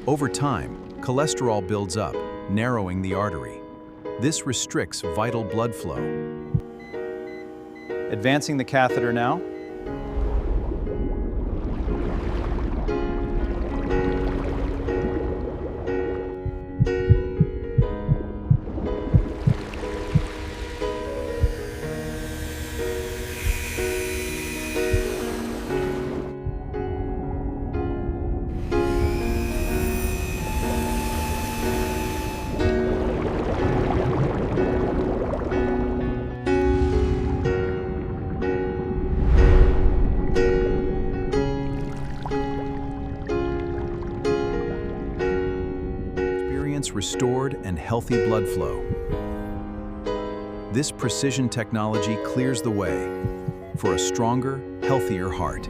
Over time, cholesterol builds up, narrowing the artery. This restricts vital blood flow. Advancing the catheter now. Restored and healthy blood flow. This precision technology clears the way for a stronger, healthier heart.